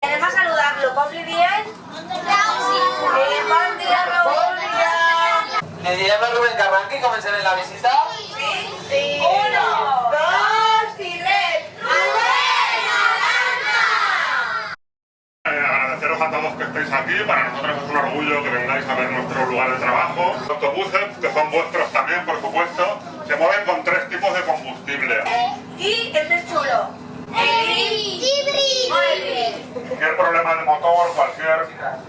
Anem a saludar-lo. Com li diem? Bon dia, Raúl. Le diem a Rubén que arranqui i comencem la visita? Sí. 1, 2 y 3. Agradeceros a todos que estéis aquí, para nosotros es un orgullo que vengáis a ver nuestro lugar de trabajo. Los autobuses, que son vuestros también, por supuesto, se mueven con 3 tipos de combustible. Y el más chulo. El híbrido. Muy bien. Cualquier problema de motor,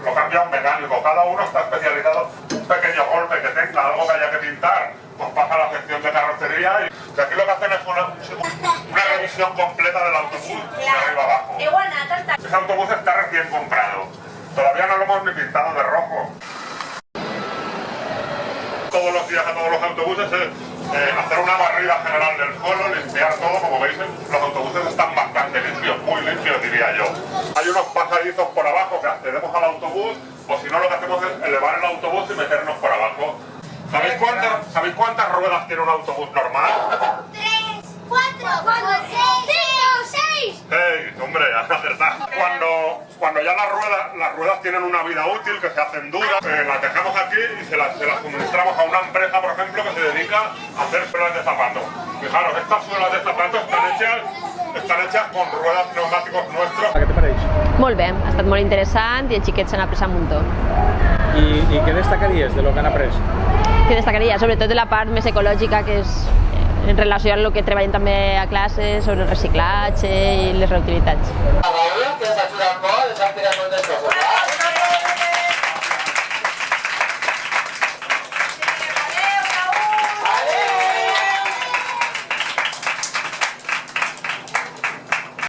lo cambia un mecánico, cada uno está especializado. Un pequeño golpe que tenga, algo que haya que pintar, pues pasa a la sección de carrocería y aquí lo que hacen es una revisión completa del autobús de arriba abajo. Igual nada, Ese autobús está recién comprado, todavía no lo hemos ni pintado de rojo. Todos los días a todos los autobuses hacer una barrida general del suelo, limpiar todo. Como veis, los autobuses están bastante limpios, muy limpios diría yo. Hay unos pasadizos por abajo que accedemos al autobús, o si no lo que hacemos es elevar el autobús y meternos por abajo. ¿Sabéis cuántas ruedas tiene un autobús normal? 3, 4, 5, 6. 6, hombre, es verdad. Cuando ya las ruedas tienen una vida útil, que se hacen duras, las dejamos aquí y se las suministramos a una empresa, por ejemplo, que se dedica a hacer suelas de zapatos. Fijaros, estas suelas de zapatos están hechas con ruedas neumáticos nuestros. Què te pareix? Molt bé, ha estat molt interessant i els xiquets s'han après un muntó. I què destacaries de lo que han après? Que destacaria sobretot de la part més ecològica, que és en relació a lo que treballem també a classe sobre el reciclatge i les reutilitats. A veure?